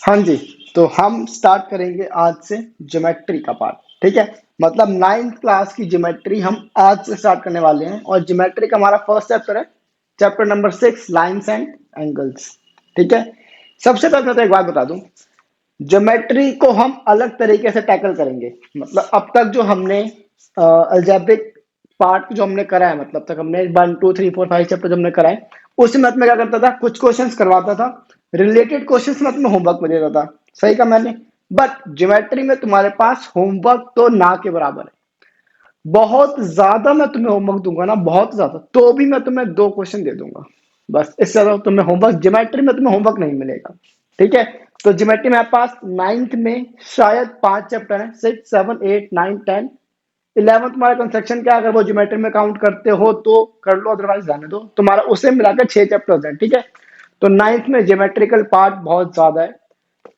हाँ जी। तो हम स्टार्ट करेंगे आज से ज्योमेट्री का पार्ट। ठीक है, मतलब नाइन्थ क्लास की ज्योमेट्री हम आज से स्टार्ट करने वाले हैं और ज्योमेट्री का हमारा फर्स्ट चैप्टर है, chapter number 6, lines and angles. ठीक है, सबसे पहले मैं तो एक बात बता दूं, ज्योमेट्री को हम अलग तरीके से टैकल करेंगे। मतलब अब तक जो हमने अलजेब्रिक पार्ट जो हमने करा है, मतलब तक हमने 1 2 3 4 5 चैप्टर जो हमने करा है, उसमें मैं क्या करता था, कुछ क्वेश्चंस करवाता था, रिलेटेड क्वेश्चंस मैं तुम्हें होमवर्क में देता था। सही कहा मैंने। बट ज्योमेट्री में तुम्हारे पास होमवर्क तो ना के बराबर है। बहुत ज्यादा मैं तुम्हें होमवर्क दूंगा ना, बहुत ज्यादा, तो भी मैं तुम्हें 2 क्वेश्चन दे दूंगा। बस इससे ज्यादा तुम्हें होमवर्क, ज्योमेट्री में तुम्हें होमवर्क नहीं मिलेगा। ठीक है, तो ज्योमेट्री मेरे पास नाइन्थ में शायद 5 चैप्टर है, 6 7 8 9 10। 11 तुम्हारा कंस्ट्रक्शन का, अगर वो ज्योमेट्री में काउंट करते हो तो कर लो, अदरवाइज जाने दो, तुम्हारा उसे मिलाकर 6 चैप्टर हैं। ठीक है, तो नाइन्थ में ज्योमेट्रिकल पार्ट बहुत ज्यादा है।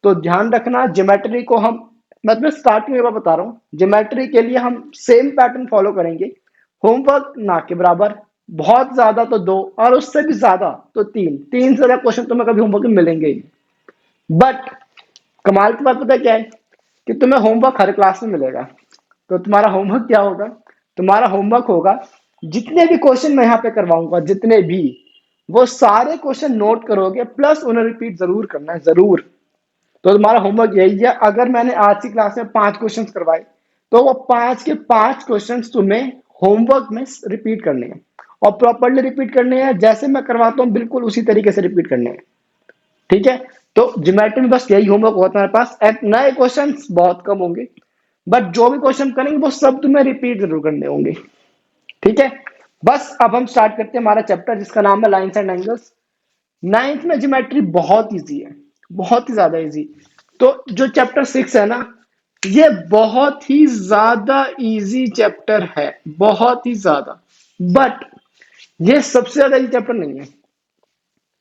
तो ध्यान रखना, ज्योमेट्री को हम, मैं तुम्हें स्टार्टिंग में बता रहा हूँ, ज्योमेट्री के लिए हम सेम पैटर्न फॉलो करेंगे। होमवर्क ना के बराबर, बहुत ज्यादा तो 2, और उससे भी ज्यादा तो 3। 3 से ज्यादा क्वेश्चन तुम्हें कभी होमवर्क में मिलेंगे ही। बट कमाल की बात पता है क्या है, कि तुम्हें होमवर्क हर क्लास में मिलेगा। तो तुम्हारा होमवर्क क्या होगा, तुम्हारा होमवर्क होगा, जितने भी क्वेश्चन मैं यहाँ पे करवाऊंगा, जितने भी, वो सारे क्वेश्चन नोट करोगे, प्लस उन्हें रिपीट जरूर करना है, जरूर। तो तुम्हारा होमवर्क यही है। अगर मैंने आज की क्लास में 5 क्वेश्चन करवाए, तो वो 5 के 5 क्वेश्चन तुम्हें होमवर्क में रिपीट करने हैं, और प्रॉपरली रिपीट करने हैं, जैसे मैं करवाता हूँ बिल्कुल उसी तरीके से रिपीट करने हैं। ठीक है, तो ज्योमेट्री में बस यही होमवर्क होता है हमारे पास। नए क्वेश्चन बहुत कम होंगे, बट जो भी क्वेश्चन करेंगे वो सब तुम्हें रिपीट जरूर करने होंगे। ठीक है, बस अब हम स्टार्ट करते हैं हमारा चैप्टर, जिसका नाम है लाइंस एंड एंगल्स। नाइन्थ में ज्योमेट्री बहुत इजी है, बहुत ही ज्यादा इजी। तो जो चैप्टर 6 है ना, ये बहुत ही ज्यादा इजी चैप्टर है, बहुत ही ज्यादा। बट ये सबसे ज्यादा इजी चैप्टर नहीं है,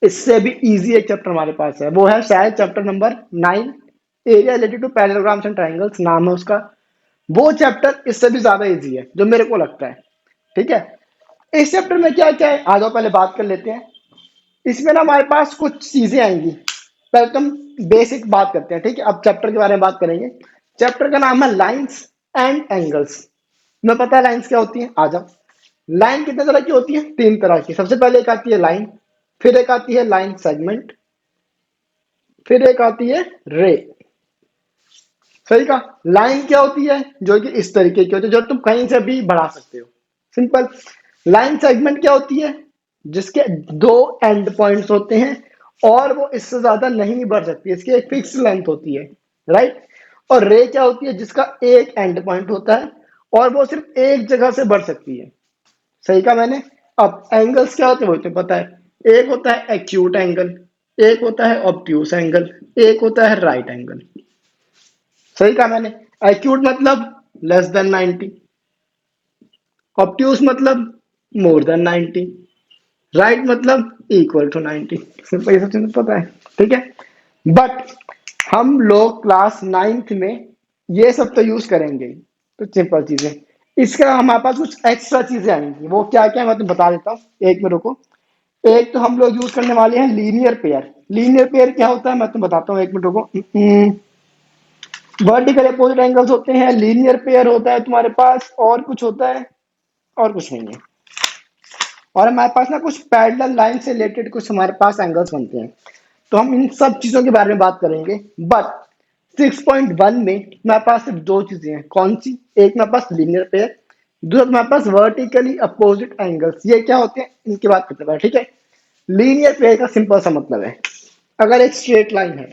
इससे भी इजी एक चैप्टर हमारे पास है, वो है शायद chapter number 9, area related to parallelograms and triangles नाम है उसका। वो चैप्टर इससे भी ज्यादा इजी है, जो मेरे को लगता है। ठीक है, इस चैप्टर में क्या क्या है, आ जाओ पहले बात कर लेते हैं। इसमें ना हमारे पास कुछ चीजें आएंगी। पहले तुम बेसिक बात करते हैं। ठीक है, अब चैप्टर के बारे में बात करेंगे। चैप्टर का नाम है लाइंस एंड एंगल्स। तुम्हें पता है लाइंस क्या होती है, आ जाओ। लाइन कितने तरह की होती है, 3 तरह की। सबसे पहले एक आती है लाइन, फिर एक आती है लाइन सेगमेंट, फिर एक आती है रे। सही कहा। लाइन क्या होती है, जो कि इस तरीके की होती है, जो तुम कहीं से भी बढ़ा सकते हो, सिंपल। लाइन सेगमेंट क्या होती है, जिसके 2 एंड पॉइंट्स होते हैं, और वो इससे ज्यादा नहीं बढ़ सकती, इसकी एक फिक्स लेंथ होती है, राइट। और रे क्या होती है, जिसका एक एंड पॉइंट होता है, और वो सिर्फ एक जगह से बढ़ सकती है। सही कहा मैंने। अब एंगल्स क्या होते हैं वो तो पता है, एक होता है एक्यूट एंगल, एक होता है ऑब्ट्यूस एंगल, एक होता है राइट एंगल। सही कहा मैंने। एक्यूट मतलब लेस देन 90, ऑब्ट्यूस मतलब मोर देन 90, राइट मतलब इक्वल टू 90। सिंपल, ये सब चीजें पता है। ठीक है, बट हम लोग क्लास 9th में ये सब तो यूज करेंगे, तो सिंपल चीजें। इसका हमारे पास कुछ एक्स्ट्रा चीजें आएंगी, वो क्या क्या है मैं तुम्हें बता देता हूँ, एक में रुको। एक तो हम लोग यूज करने वाले हैं लीनियर पेयर। लीनियर पेयर क्या होता है मैं तुम्हें बताता हूँ, एक मिनट रुको। वर्टिकल अपोजिट एंगल्स होते हैं, लीनियर पेयर होता है तुम्हारे पास, और कुछ होता है, और कुछ नहीं है। और हमारे पास ना कुछ पैरेलल लाइन से रिलेटेड कुछ हमारे पास एंगल्स बनते हैं। तो हम इन सब चीजों के बारे में बात करेंगे। बट 6.1 में हमारे पास सिर्फ 2 चीजें हैं। कौन सी, एक मेरे पास लीनियर पेयर, दूसरा हमारे पास वर्टिकली अपोजिट एंगल्स। ये क्या होते हैं, इनकी बात करते हैं। ठीक है, लीनियर पेयर का सिंपल सा मतलब है, अगर एक स्ट्रेट लाइन है,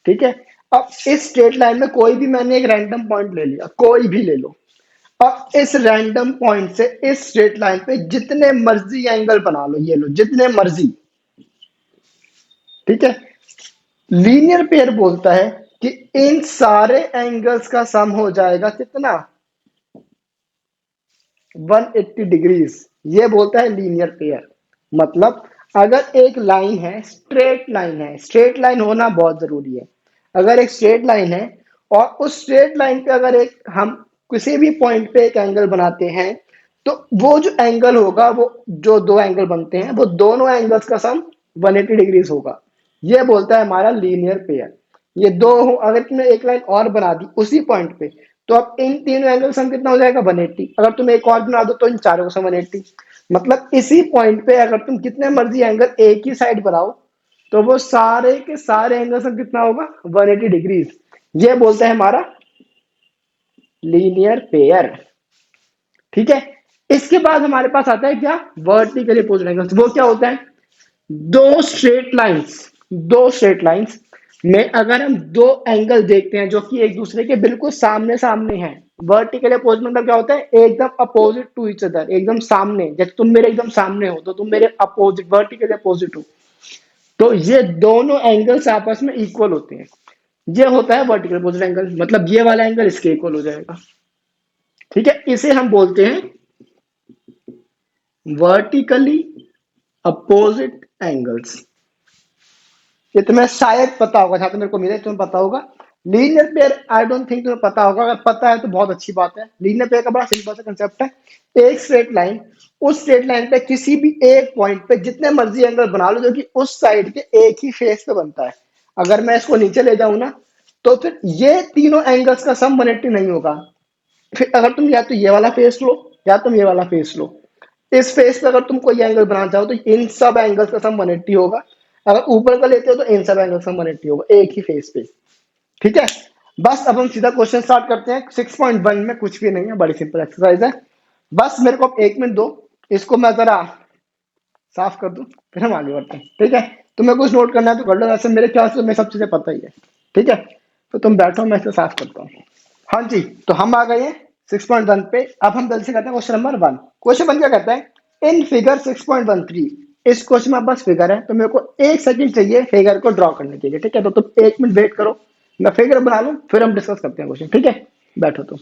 ठीक है, अब इस स्ट्रेट लाइन में कोई भी, मैंने एक रैंडम पॉइंट ले लिया, कोई भी ले लो। अब इस रैंडम पॉइंट से इस स्ट्रेट लाइन पे जितने मर्जी एंगल बना लो, ये लो जितने मर्जी। ठीक है, लीनियर पेयर बोलता है कि इन सारे एंगल्स का सम हो जाएगा कितना, 180 डिग्रीज। ये बोलता है लीनियर पेयर। मतलब अगर एक लाइन है, स्ट्रेट लाइन है, स्ट्रेट लाइन होना बहुत जरूरी है। अगर एक स्ट्रेट लाइन है, और उस स्ट्रेट लाइन पे अगर एक हम किसी भी पॉइंट पे एक एंगल बनाते हैं, तो वो जो एंगल होगा, वो जो 2 एंगल बनते हैं, वो दोनों एंगल्स का सम 180 डिग्रीज होगा। ये बोलता है हमारा लीनियर पेयर। ये दो हो, अगर तुमने एक लाइन और बना दी उसी पॉइंट पे, तो अब इन तीनों एंगल सम कितना हो जाएगा 180। अगर तुम एक और बना दो तो इन चारों का सम 180। मतलब इसी पॉइंट पे अगर तुम कितने मर्जी एंगल एक ही साइड बनाओ तो वो सारे के सारे एंगल सम कितना होगा 180 डिग्रीज। ये बोलते हैं हमारा लीनियर पेयर। ठीक है, इसके बाद हमारे पास आता है क्या, वर्टिकली अपोजिट एंगल्स। वो क्या होता है, दो स्ट्रेट लाइंस, दो स्ट्रेट लाइंस में अगर हम दो एंगल देखते हैं जो कि एक दूसरे के बिल्कुल सामने सामने हैं। वर्टिकल अपोजिट मतलब क्या होता है, एकदम अपोजिट टू ईच अदर, एकदम सामने, जैसे तुम मेरे एकदम सामने हो तो तुम मेरे अपोजिट, वर्टिकल अपोजिट हो, तो ये दोनों एंगल्स आपस में इक्वल होते हैं। ये होता है वर्टिकल अपोजिट एंगल, मतलब ये वाला एंगल इसके इक्वल हो जाएगा। ठीक है, इसे हम बोलते हैं वर्टिकली अपोजिट एंगल्स। ये तुम्हें शायद पता होगा, जहां तक मेरे को मिले तुम्हें पता होगा। Linear pair I don't think तुम्हें पता होगा, अगर पता है तो बहुत अच्छी बात है। लीनियर पेयर का बड़ा सिंपल सा कंसेप्ट है, एक स्ट्रेट लाइन, उस स्ट्रेट लाइन पे किसी भी एक पॉइंट पे जितने मर्जी एंगल बना लो जो कि उस साइड के एक ही फेस पे बनता है। अगर मैं इसको नीचे ले जाऊं ना, तो फिर ये तीनों एंगल्स का सम 180 नहीं होगा। फिर अगर तुम या तो ये वाला फेस लो या तुम ये वाला फेस लो, इस फेस पे अगर तुम कोई एंगल बनाना चाहो तो इन सब एंगल्स का सम 180 होगा। अगर ऊपर का लेते हो तो इन सब एंगल्स का सम 180 होगा एक ही फेस पे। ठीक है, बस अब हम सीधा क्वेश्चन स्टार्ट करते हैं। 6.1 में कुछ भी नहीं है, बड़ी सिंपल एक्सरसाइज है। बस मेरे को अब 1 मिनट दो, इसको मैं जरा साफ कर दूं, फिर हम आगे बढ़ते हैं। ठीक है, तुम्हें कुछ नोट करना है तो कर लो, वैसे मेरे ख्याल से तुम्हें सब चीजें पता ही है। ठीक है, तो तुम बैठो, मैं इसे साफ करता हूँ। हाँ जी, तो हम आ गए हैं 6.1 पे। अब हम जल्दी से करते हैं क्वेश्चन नंबर 1। क्वेश्चन 1 क्या कहता है, इन फिगर 6.13, इस क्वेश्चन में बस फिगर है तो मेरे को 1 सेकंड चाहिए फिगर को ड्रॉ करने के लिए। ठीक है, तो तुम 1 मिनट वेट करो, मैं फिगर बना लूं, फिर हम डिस्कस करते हैं क्वेश्चन। ठीक है, बैठो तुम।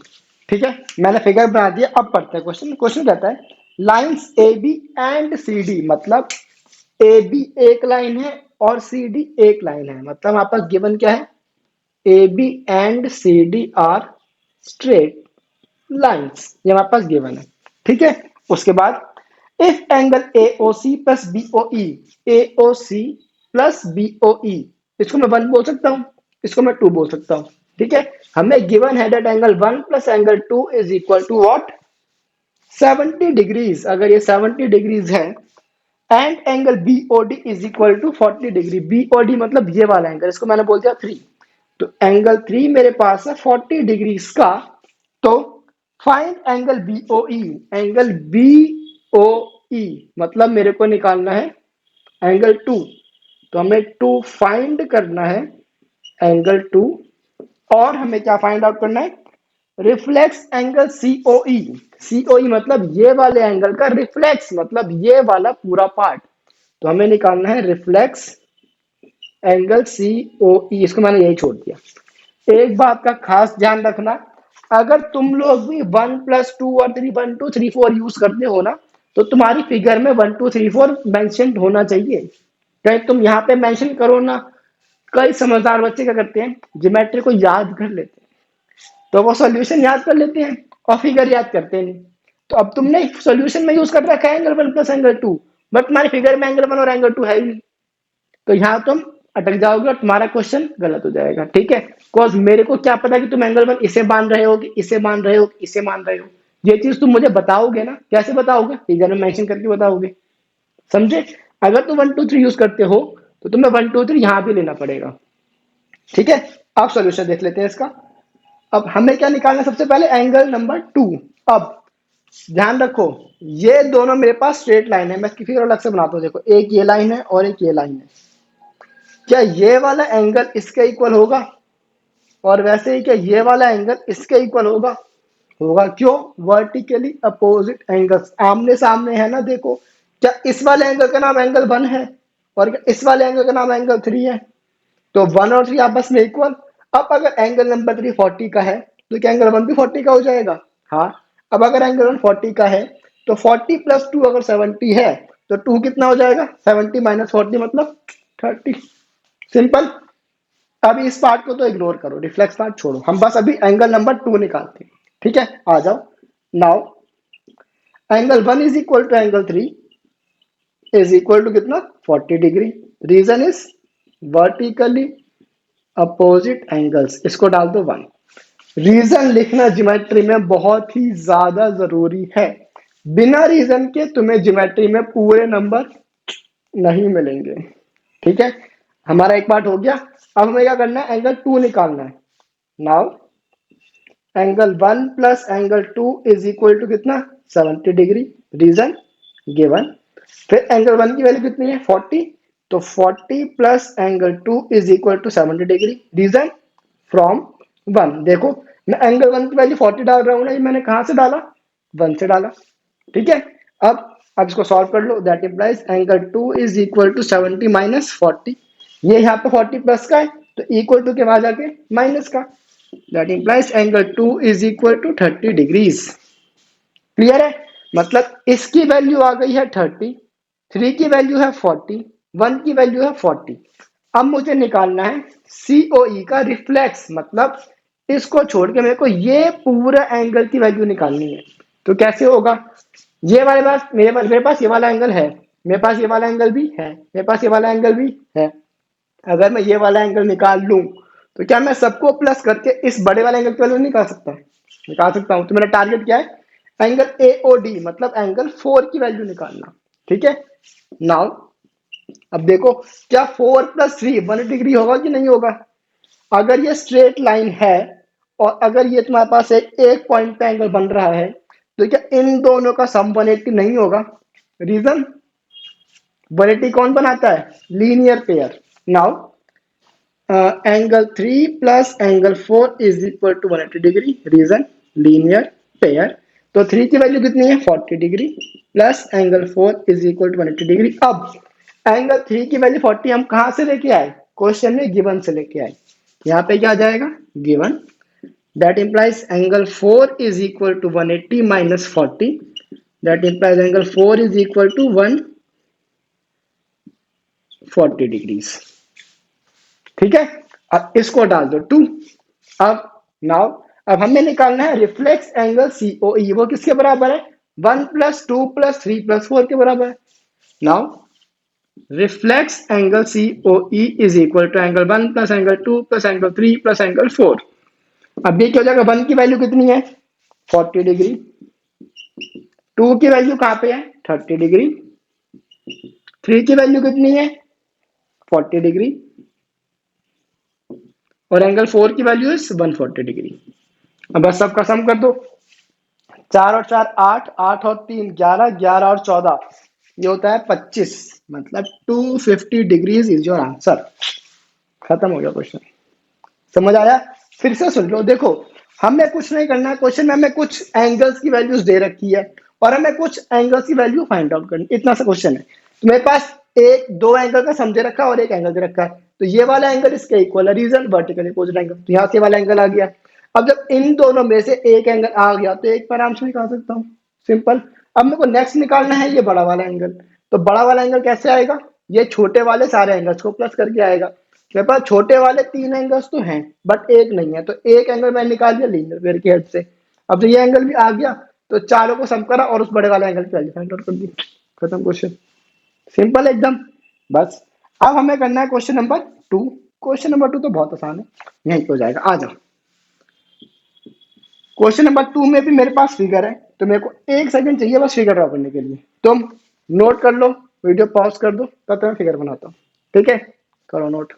ठीक है, मैंने फिगर बना दिया, अब पढ़ते हैं क्वेश्चन। क्वेश्चन कहता है lines A B and C D, मतलब ए बी एक लाइन है और सी डी एक लाइन है। मतलब हमारे पास गिवन क्या है, A B and C D are straight lines, ये हमारे पास गिवन है। ठीक है, उसके बाद if angle A O C plus B O E, A O C plus B O E, इसको मैं 1 बोल सकता हूँ, इसको मैं 2 बोल सकता हूँ। ठीक है, हमें गिवन है that angle 1 plus angle 2 is equal to what, 70 degrees. अगर ये 70 डिग्रीज है, and angle BOD is equal to 40 degree. BOD मतलब ये वाला एंगल, इसको मैंने बोल दिया 3, तो एंगल 3 मेरे पास है 40 डिग्री का। तो find angle BOE, angle BOE मतलब मेरे को निकालना है एंगल 2, तो हमें 2 फाइंड करना है, एंगल 2। और हमें क्या फाइंड आउट करना है, रिफ्लेक्स एंगल सीओई। सीओई मतलब ये वाले एंगल का रिफ्लेक्स, मतलब ये वाला पूरा पार्ट, तो हमें निकालना है रिफ्लेक्स एंगल सीओई। इसको मैंने यही छोड़ दिया। एक बात का खास ध्यान रखना, अगर तुम लोग भी 1+2 और 3 1 2 3 4 यूज करते हो ना, तो तुम्हारी फिगर में 1 2 3 4 मेंशन होना चाहिए। कहीं तुम यहाँ पे मेंशन करो ना, कई समझदार बच्चे क्या करते हैं, ज्योमेट्री को याद कर लेते हैं, तो वो सॉल्यूशन याद कर लेते हैं और फिगर याद करते नहीं। तो अब तुमने सॉल्यूशन में यूज कर रखा है एंगल 1 प्लस एंगल 2, बट तुम्हारी फिगर में एंगल 1 और एंगल 2 है ही नहीं, तो यहाँ तुम अटक जाओगे और तुम्हारा क्वेश्चन गलत हो जाएगा। ठीक है, बिकॉज मेरे को क्या पता कि तुम एंगल 1 इसे मान रहे हो कि इसे मान रहे हो कि इसे मान रहे हो। ये चीज तुम मुझे बताओगे ना, कैसे बताओगे, फिगर में मेंशन करके बताओगे। समझे, अगर तुम 1 2 3 यूज करते हो तो तुम्हें 1 2 3 यहाँ भी लेना पड़ेगा। ठीक है, अब सॉल्यूशन देख लेते हैं इसका। अब हमें क्या निकालना है, सबसे पहले एंगल नंबर 2। अब ध्यान रखो, ये दोनों मेरे पास स्ट्रेट लाइन है, मैं इसकी फिगर अलग से बनाता हूँ। देखो, एक ये लाइन है और एक ये लाइन है। क्या ये वाला एंगल इसके इक्वल होगा, और वैसे ही क्या ये वाला एंगल इसके इक्वल होगा, होगा। क्यों, वर्टिकली अपोजिट एंगल्स आमने सामने है ना। देखो, क्या इस वाले एंगल का नाम एंगल 1 है और क्या इस वाले एंगल का नाम एंगल 3 है, तो 1 और 3 आपस में इक्वल। अब अगर एंगल नंबर 3 40 का है तो क्या एंगल 1 भी 40 का हो जाएगा। हाँ, अब अगर एंगल 1 40 का है तो 40 + 2 अगर 70 है, तो 2 कितना हो जाएगा, 70 - 40 मतलब 30। सिंपल। अब इस पार्ट को तो इग्नोर करो, रिफ्लेक्स पार्ट छोड़ो, हम बस अभी एंगल नंबर 2 निकालते हैं। ठीक है, आ जाओ। Now angle 1 is equal to angle 3 is equal to कितना, 40 degree. Reason is vertically opposite angles, इसको डाल दो 1। रीजन लिखना ज्योमेट्री में बहुत ही ज्यादा जरूरी है। बिना रीजन के तुम्हें ज्योमेट्री में पूरे नंबर नहीं मिलेंगे। ठीक है, हमारा एक पार्ट हो गया। अब हमें क्या करना है, एंगल 2 निकालना है। Now angle 1 plus angle 2 is equal to कितना, 70 डिग्री। Reason given. फिर एंगल 1 की वैल्यू कितनी है, 40, तो 40 plus angle 2 is equal to 70 degree. Reason from 1। देखो मैं एंगल 1 की वैल्यू 40 डाल रहा हूं ना, ये मैंने कहां से डाला, 1 से डाला। ठीक है, अब इसको सॉल्व कर लो। That implies angle 2 is equal to 70 minus 40। ये यहाँ पे 40 प्लस का है, तो इक्वल टू के बाद जाके माइनस का। That implies angle 2 is equal to 30 degrees. Clear है, मतलब इसकी वैल्यू आ गई है 30, 3 की वैल्यू है 40, 1 की वैल्यू है 40। अब मुझे निकालना है सीओई का रिफ्लेक्स, मतलब इसको छोड़ के मेरे को ये पूरा एंगल की वैल्यू निकालनी है। तो कैसे होगा, ये वाले पास मेरे पास ये वाला एंगल है, मेरे पास ये वाला एंगल भी है, मेरे पास ये वाला एंगल भी है। अगर मैं ये वाला एंगल निकाल लूं तो क्या मैं सबको प्लस करके इस बड़े वाले एंगल की वैल्यू निकाल सकता हूं, निकाल सकता हूं। तो मेरा टारगेट क्या है, एंगल एओडी मतलब एंगल 4 की वैल्यू निकालना। ठीक है, नाउ अब देखो क्या 4 प्लस 3 1 डिग्री होगा कि नहीं होगा। अगर ये स्ट्रेट लाइन है और अगर ये तुम्हारे पास एक पॉइंट पे एंगल बन रहा है, तो क्या इन दोनों का सम 180 नहीं होगा। रीजन, 180 कौन बनाता है, linear pair. Now angle 3 plus angle 4 is equal to 180 degree. Reason linear pair. तो 3 की वैल्यू कितनी है, 40 degree, plus angle 4 is equal to 180 degree. अब एंगल 3 की वैल्यू 40 हम कहां से लेके आए, क्वेश्चन में गिवन से लेके आए। यहाँ पे क्या आ जाएगा, given. That implies angle 4 is equal to 180 minus 40। That implies angle 4 is equal to 140 degrees. ठीक है, अब इसको डाल दो 2। अब नाउ अब हमें निकालना है रिफ्लेक्स एंगल सीओई, वो किसके बराबर है, 1 प्लस 2 प्लस 3 प्लस 4 के बराबर है। Now reflex angle COE is equal to angle 1 plus angle 2 plus angle 3 plus angle 4। अब ये क्या हो जाएगा, 1 की वैल्यू कितनी है, 40 डिग्री, 2 की वैल्यू कहां पे है, 30 डिग्री, 3 की वैल्यू कितनी है, 40 डिग्री, और एंगल 4 की वैल्यू इज 140 डिग्री। अब बस सबका सम कर दो, 4 और 4 8, 8 और 3 11, 11 और 14 ये होता है 25, मतलब 250 डिग्रीज इज योर आंसर। खत्म हो गया क्वेश्चन। समझ आया, फिर से सुन लो। देखो हमें कुछ नहीं करना है, क्वेश्चन में हमें कुछ एंगल्स की वैल्यूज दे रखी है और हमें कुछ एंगल्स की वैल्यू फाइंड आउट करनी, इतना सा क्वेश्चन है। तो मेरे पास एक दो एंगल का सम दे रखा है और एक एंगल दे रखा है, तो ये वाला एंगल इसके इक्वल है, रीजन वर्टिकल अपोजिट एंगल, तो यहाँ से वाला एंगल आ गया। अब जब इन दोनों में से एक एंगल आ गया तो एक पर आराम से निकाल सकता हूँ, सिंपल। अब मेरे को नेक्स्ट निकालना है ये बड़ा वाला एंगल, तो बड़ा वाला एंगल कैसे आएगा, ये छोटे वाले सारे एंगल्स को प्लस करके आएगा। मेरे पास छोटे वाले 3 एंगल्स तो हैं बट एक नहीं है, तो एक एंगल मैंने निकाल दिया लीनियर पेयर की हेल्प से। अब तो ये एंगल भी आ गया, तो चारों को सम करा और उस बड़े वाले एंगल की वैल्यू फाइंड आउट कर दी। खत्म क्वेश्चन, सिंपल एकदम। बस अब हमें करना है क्वेश्चन नंबर 2। क्वेश्चन नंबर 2 तो बहुत आसान है, यहीं पे हो जाएगा, आ जाओ। क्वेश्चन नंबर 2 में भी मेरे पास फिगर है, तो मेरे को 1 सेकंड चाहिए बस फिगर ड्रॉ करने के लिए। तुम नोट कर लो, वीडियो पॉज कर दो, तब तक मैं फिगर बनाता हूँ। ठीक है, करो नोट।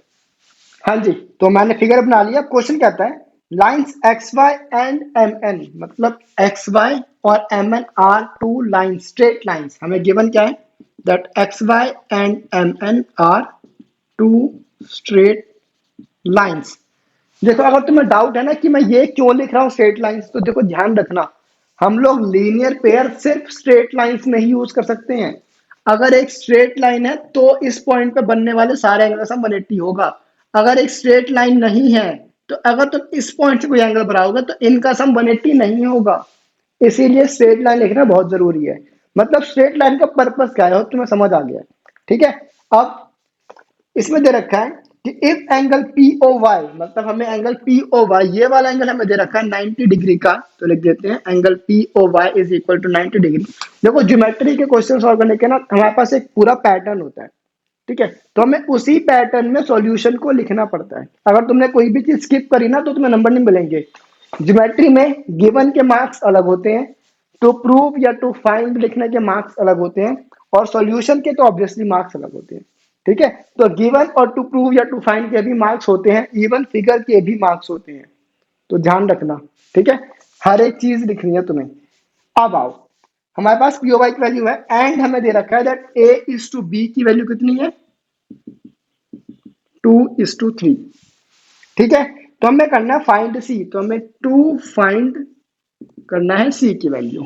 हाँ जी, तो मैंने फिगर बना लिया। क्वेश्चन कहता है lines X Y and M N, मतलब एक्स वाई और M N are two line, straight lines. हमें गिवन क्या है, that X Y and M N are two straight lines. देखो अगर तुम्हें डाउट है ना कि मैं ये क्यों लिख रहा हूँ स्ट्रेट लाइंस, तो देखो ध्यान रखना, हम लोग लीनियर पेयर सिर्फ स्ट्रेट लाइंस में ही यूज कर सकते हैं। अगर एक स्ट्रेट लाइन है तो इस पॉइंट पे बनने वाले सारे एंगल का सम 180 होगा। अगर एक स्ट्रेट लाइन नहीं है तो अगर तुम इस पॉइंट से कोई एंगल बनाओगे तो इनका सम 180 नहीं होगा। इसीलिए स्ट्रेट लाइन लिखना बहुत जरूरी है। मतलब स्ट्रेट लाइन का पर्पस क्या है तुम्हें समझ आ गया। ठीक है, अब इसमें दे रखा है कि if angle P O Y, मतलब हमें एंगल पी ओ वाई, ये वाला एंगल हमें दे रखा है 90 डिग्री का, तो लिख देते हैं angle P O Y is equal to 90 degree. देखो ज्योमेट्री के क्वेश्चन सॉल्व करने के ना हमारे पास एक पूरा पैटर्न होता है। ठीक है, तो हमें उसी पैटर्न में सॉल्यूशन को लिखना पड़ता है। अगर तुमने कोई भी चीज स्किप करी ना तो तुम्हें नंबर नहीं मिलेंगे। ज्योमेट्री में गिवन के मार्क्स अलग होते हैं, टू प्रूव या टू फाइंड लिखने के मार्क्स अलग होते हैं, और सॉल्यूशन के तो ऑब्वियसली मार्क्स अलग होते हैं। ठीक है, तो गिवन और टू प्रूव या टू फाइंड के भी मार्क्स होते हैं, इवन फिगर के भी मार्क्स होते हैं, तो ध्यान रखना। ठीक है, हर एक चीज लिखनी है तुम्हें। अब आओ, हमारे पास पी ओ वाई की वैल्यू है एंड हमें दे रखा है that A is to B की वैल्यू कितनी है, 2:3। ठीक है, तो हमें करना है फाइंड सी, तो हमें 2 फाइंड करना है सी की वैल्यू।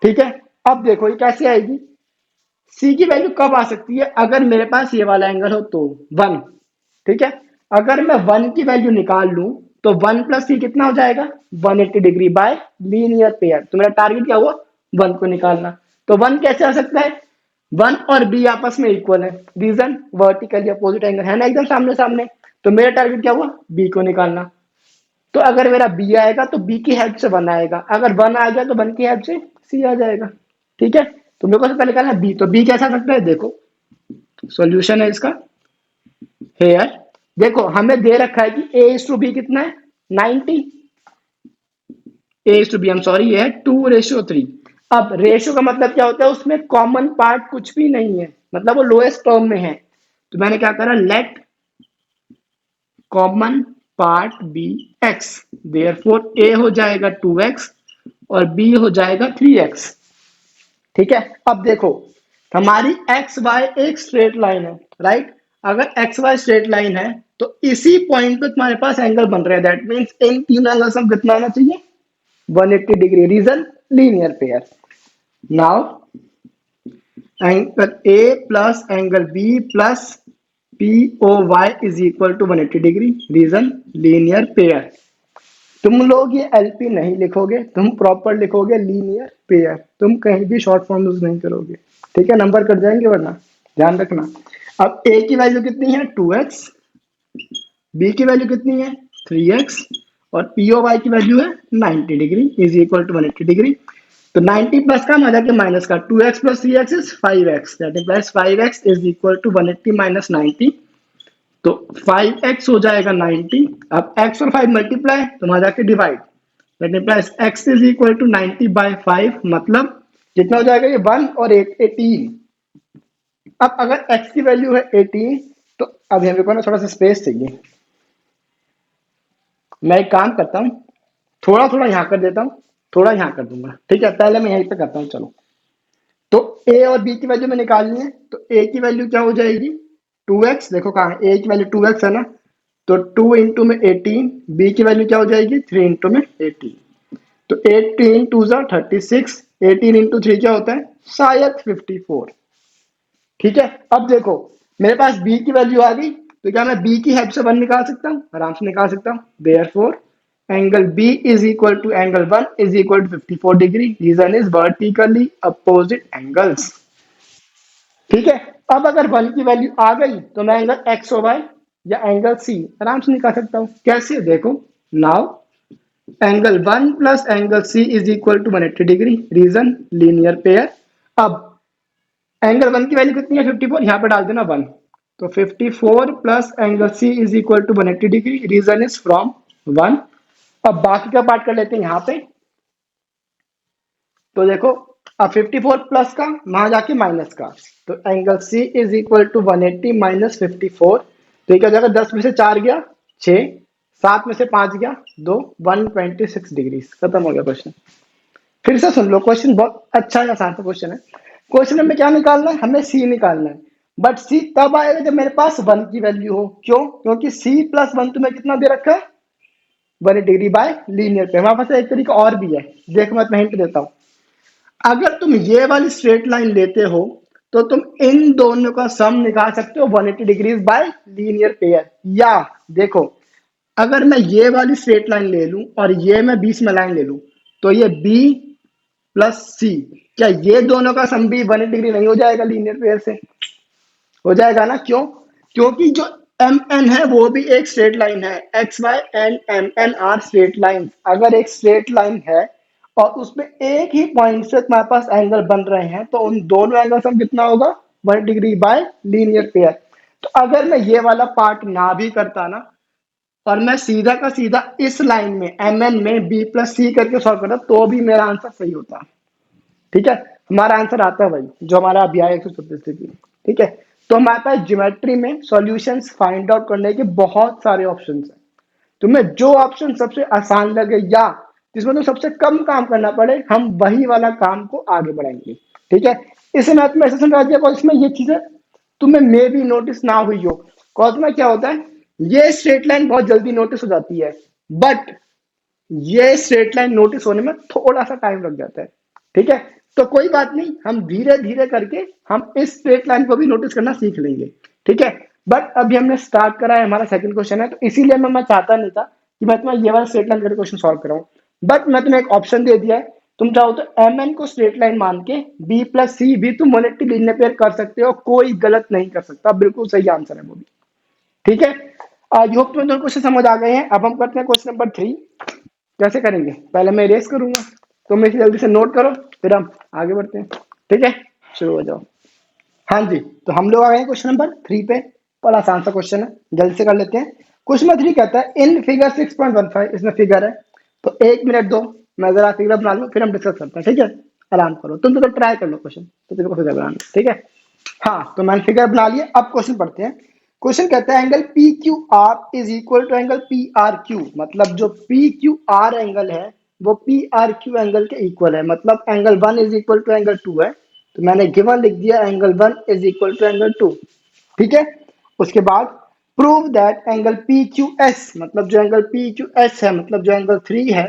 ठीक है, अब देखो ये कैसे आएगी, सी की वैल्यू कब आ सकती है, अगर मेरे पास ये वाला एंगल हो तो 1। ठीक है, अगर मैं 1 की वैल्यू निकाल लूं तो 1 प्लस सी कितना हो जाएगा, 180 डिग्री बाय लीनियर पेयर। तो मेरा टारगेट क्या हुआ, 1 को निकालना। तो 1 कैसे आ सकता है, 1 और बी आपस में इक्वल है, रीजन वर्टिकली अपोजिट एंगल है ना एकदम सामने सामने। तो मेरा टारगेट क्या हुआ, बी को निकालना। तो अगर मेरा बी आएगा तो बी की हेल्प से 1 आएगा, अगर 1 आ गया तो 1 की हेल्प से सी आ जाएगा। ठीक है, तो मेरे को सबसे पहले निकालना है बी, तो बी कैसा आ सकता है, देखो सॉल्यूशन है इसका हेयर। देखो हमें दे रखा है कि ए इज टू बी कितना है, 90, A is to B um sorry ये है 2:3। अब रेशियो का मतलब क्या होता है, उसमें कॉमन पार्ट कुछ भी नहीं है, मतलब वो लोएस्ट टर्म में है। तो मैंने क्या करा, let common part B x, therefore A हो जाएगा 2x और बी हो जाएगा 3x। ठीक है, अब देखो हमारी एक्स वाई एक स्ट्रेट लाइन है, राइट। अगर एक्स वाई स्ट्रेट लाइन है तो इसी पॉइंट पे तुम्हारे पास एंगल बन रहा है, दैट मीन्स इन तीन एंगल से कितना आना चाहिए, 180 degree, reason linear pair. Now angle A plus angle B plus P O Y is equal to 180 degree, reason linear pair. तुम लोग ये एलपी नहीं लिखोगे, तुम प्रॉपर लिखोगे लीनियर पेयर, तुम कहीं भी शॉर्ट फॉर्म यूज नहीं करोगे। ठीक है, नंबर कट जाएंगे वरना, ध्यान रखना। अब ए की वैल्यू कितनी है, 2x, बी की वैल्यू कितनी है, 3x, और पी ओ वाई की वैल्यू है 90 degree is equal to 180 degree. तो 90 प्लस का मजा के माइनस का, 2x plus 3x is 5x, that is 5x is equal to 180 minus 90। तो 5x हो जाएगा 90। अब x और 5 मल्टीप्लाई तो वहां जाके divide, that implies x is equal to 90 by 5, मतलब कितना हो जाएगा ये 1 और 8 18। अब अगर x की वैल्यू है 18 तो अब हमें को ना थोड़ा सा स्पेस चाहिए। मैं एक काम करता हूँ, थोड़ा थोड़ा यहाँ कर देता हूँ, थोड़ा यहाँ कर दूंगा। ठीक है, पहले मैं यहीं पे करता हूँ। चलो, तो a और b की वैल्यू में निकालनी है, तो a की वैल्यू क्या हो जाएगी, 2x। देखो कहाँ है, a की वैल्यू 2x है ना, तो 2 इंटू में 18, b की वैल्यू क्या हो जाएगी, 3 इंटू में 18। तो 18 टू ज़ा 36, 18 इंटू 3 क्या होता है, शायद 54। ठीक है, अब देखो मेरे पास b की वैल्यू आ गई, तो क्या मैं b की हेल्प से 1 निकाल सकता हूँ, आराम से निकाल सकता हूँ। Therefore angle b is equal to angle 1 is equal to 54 degree, reason is vertically opposite angles. ठीक है, अब अगर 1 की वैल्यू आ गई तो मैं एंगल एक्स ओ वाई या एंगल सी आराम से निकाल सकता हूँ। कैसे, देखो now angle 1 plus angle C is equal to 180 degree, reason linear pair. अब एंगल 1 की वैल्यू कितनी है, 54, यहाँ पे डाल देना 1, तो 54 plus angle C is equal to 180 degree, reason is from 1। अब बाकी का पार्ट कर लेते हैं यहाँ पे, तो देखो अब 54 प्लस का वहां जाके माइनस का, तो angle C is equal to 180 minus 54। तो ये क्या हो जाएगा, 10 में से 4 गया 6, 7 में से 5 गया 2, 126 डिग्री। खत्म हो गया क्वेश्चन। फिर से सुन लो, क्वेश्चन बहुत अच्छा है, आसान सा क्वेश्चन है। क्वेश्चन में क्या निकालना है, हमें सी निकालना है, बट सी तब आएगा जब मेरे पास 1 की वैल्यू हो। क्यों, क्योंकि सी प्लस 1 तुम्हें कितना दे रखा है, 180 डिग्री बाय लीनियर पे। हमारे पास एक तरीका और भी है, देखो मैं हिंट देता हूँ। अगर तुम ये वाली स्ट्रेट लाइन लेते हो तो तुम इन दोनों का सम निकाल सकते हो 180 डिग्रीज बाय लीनियर पेयर। या देखो अगर मैं ये वाली स्ट्रेट लाइन ले लूं और ये मैं बीच में लाइन ले लूं, तो ये बी प्लस सी, क्या ये दोनों का सम भी 180 डिग्री नहीं हो जाएगा लीनियर पेयर से, हो जाएगा ना। क्यों, क्योंकि जो एम एन है वो भी एक स्ट्रेट लाइन है, X Y and M N R straight line. अगर एक स्ट्रेट लाइन है और उसमें एक ही पॉइंट से तुम्हारे पास एंगल बन रहे हैं तो उन दोनों एंगल सम कितना होगा, 180 डिग्री बाय लीनियर पेयर। तो अगर मैं ये वाला पार्ट ना भी करता ना, और मैं सीधा का सीधा इस लाइन में mn में b प्लस सी करके सॉल्व करता, तो भी मेरा आंसर सही होता। ठीक है, हमारा आंसर आता है भाई जो हमारा अभी आया 136 डिग्री। ठीक है, तो हमारे पास ज्योमेट्री में सॉल्यूशंस फाइंड आउट करने के बहुत सारे ऑप्शंस हैं। तुम्हें जो ऑप्शन सबसे आसान लगे या जिसमें तो सबसे कम काम करना पड़े, हम वही वाला काम को आगे बढ़ाएंगे। ठीक है, इसे मैथ में ऐसे समझा दिया और इसमें ये चीजें तुम्हें मे भी नोटिस ना हुई हो। कॉज में क्या होता है, ये स्ट्रेट लाइन बहुत जल्दी नोटिस हो जाती है, बट ये स्ट्रेट लाइन नोटिस होने में थोड़ा सा टाइम लग जाता है। ठीक है, तो कोई बात नहीं, हम धीरे धीरे करके हम इस स्ट्रेट लाइन को भी नोटिस करना सीख लेंगे। ठीक है, बट अभी हमने स्टार्ट करा है, हमारा सेकंड क्वेश्चन है, तो इसीलिए मैं चाहता नहीं था कि मैं तुम्हें ये वाला स्ट्रेट लाइन करके क्वेश्चन सॉल्व कराऊं, बट मैं तुम्हें एक ऑप्शन दे दिया है। तुम चाहो तो एम एन को स्ट्रेट लाइन मान के बी प्लस सी भी तुम 180 लीनियर पेयर कर सकते हो, कोई गलत नहीं कर सकता, बिल्कुल सही आंसर है वो भी। ठीक है, आई होप तुम्हें दोनों क्वेश्चन समझ आ गए हैं। अब हम करते हैं क्वेश्चन नंबर 3। कैसे करेंगे, पहले मैं इरेज करूंगा, तुम इसे जल्दी से नोट करो, फिर हम आगे बढ़ते हैं। ठीक है, शुरू हो जाओ। हाँ जी, तो हम लोग आ गए हैं क्वेश्चन नंबर 3 पे। बड़ा आसान सा क्वेश्चन है, जल्दी से कर लेते हैं। क्वेश्चन नंबर 3 कहता है इन फिगर 6.15, इसमें फिगर है, तो 1 मिनट दो, मैं जरा फिगर बना लूँ, फिर हम डिस्कस करते हैं। ठीक है, आराम करो, तुम तो ट्राई कर लो क्वेश्चन, तो तुमको फिगर बनाना। ठीक है, हाँ तो मैंने फिगर बना लिया। अब क्वेश्चन पढ़ते हैं। क्वेश्चन कहता है angle P Q R is equal to angle P R Q, मतलब जो पी क्यू आर एंगल है वो पी आर क्यू एंगल के इक्वल है, मतलब angle 1 is equal to angle 2 है। तो मैंने गिवन लिख दिया angle 1 is equal to angle 2। ठीक है, उसके बाद prove that angle P Q S, मतलब जो एंगल पी क्यू एस है, मतलब जो एंगल 3 है,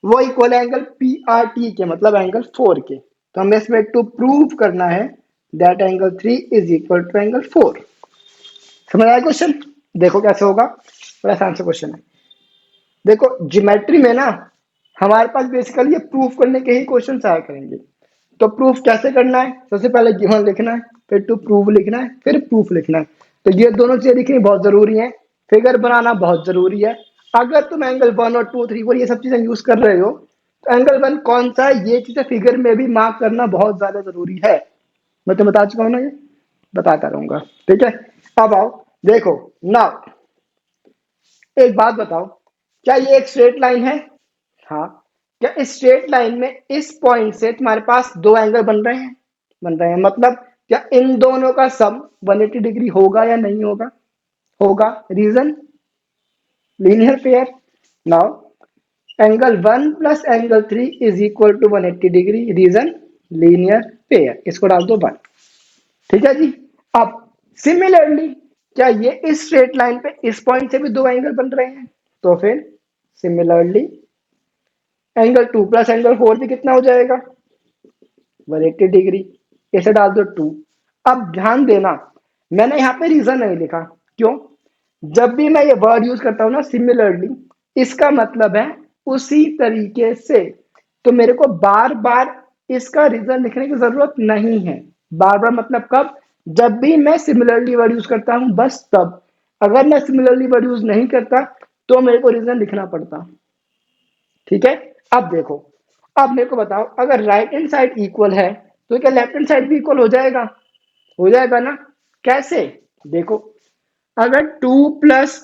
वो इक्वल है एंगल पी आर टी के, मतलब एंगल 4 के। तो हमें इसमें टू प्रूव करना है that angle 3 is equal to angle 4। समझ आया क्वेश्चन? देखो कैसे होगा, बड़ा आसान सा क्वेश्चन है। देखो ज्योमेट्री में ना हमारे पास बेसिकली ये प्रूफ करने के ही क्वेश्चन आया करेंगे। तो प्रूफ कैसे करना है, सबसे पहले गिवन लिखना है, फिर टू प्रूव लिखना है, फिर प्रूफ लिखना है। तो ये दोनों चीजें लिखनी बहुत जरूरी है, फिगर बनाना बहुत जरूरी है। अगर तुम एंगल 1 और 2 3 4 ये सब चीजें यूज कर रहे हो, तो एंगल 1 कौन सा है ये चीजें फिगर में भी मार्क करना बहुत ज्यादा जरूरी है। मैं तो बता चुका हूँ ना, ये बताता रहूंगा। ठीक है, अब आओ देखो नाउ, एक बात बताओ, क्या ये एक स्ट्रेट लाइन है? हाँ, क्या इस स्ट्रेट लाइन में इस पॉइंट से तुम्हारे पास दो एंगल बन रहे हैं? बन रहे हैं, मतलब क्या इन दोनों का सम 180 डिग्री होगा या नहीं होगा? होगा, reason linear pair. Now angle 1 plus angle 3 is equal to 180 degree, reason linear pair, इसको डाल दो 1। ठीक है जी, अब सिमिलरली क्या ये इस स्ट्रेट लाइन पे इस पॉइंट से भी दो एंगल बन रहे हैं? तो फिर सिमिलरली एंगल 2 प्लस एंगल 4 भी कितना हो जाएगा? 180 डिग्री, इसे डाल दो 2। अब ध्यान देना, मैंने यहाँ पे रीजन नहीं लिखा, क्यों? जब भी मैं ये वर्ड यूज करता हूँ ना सिमिलरली, इसका मतलब है उसी तरीके से। तो मेरे को बार बार इसका रीजन लिखने की जरूरत नहीं है। बार बार मतलब कब? जब भी मैं सिमिलरली वर्ड यूज करता हूँ बस तब। अगर मैं सिमिलरली वर्ड यूज नहीं करता तो मेरे को रीजन लिखना पड़ता। ठीक है, अब देखो, अब मेरे को बताओ, अगर राइट हैंड साइड इक्वल है तो क्या लेफ्ट हैंड साइड भी इक्वल हो जाएगा? हो जाएगा ना? कैसे? देखो, अगर 2 प्लस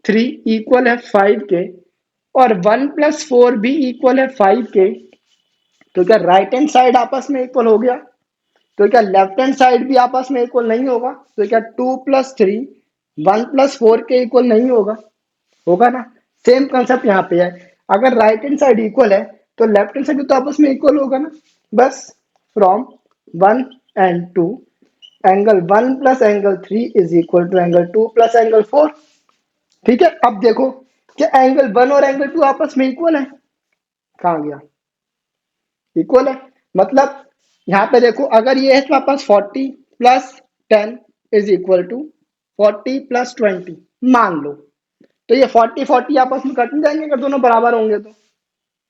3 इक्वल है 5 के और 1 प्लस 4 भी इक्वल है 5 के, तो क्या राइट हैंड साइड आपस में इक्वल हो गया? तो क्या लेफ्ट हैंड साइड भी आपस में इक्वल नहीं होगा? तो क्या 2 प्लस 3 1 प्लस 4 के इक्वल नहीं होगा? होगा ना? सेम कंसेप्ट यहाँ पे है, अगर राइट हैंड साइड इक्वल है तो लेफ्ट हैंड साइड भी तो आपस में इक्वल होगा ना। बस from 1 and 2 angle 1 plus angle 3 is equal to angle 2 plus angle 4। ठीक है, अब देखो, क्या एंगल 1 और एंगल 2 आपस में इक्वल है? कहाँ गया? इक्वल है, मतलब यहाँ पे देखो, अगर ये है तो आपके पास 40 plus 10 is equal to 40 plus 20 मान लो, तो ये 40 40 आपस में कट नहीं जाएंगे? अगर दोनों बराबर होंगे तो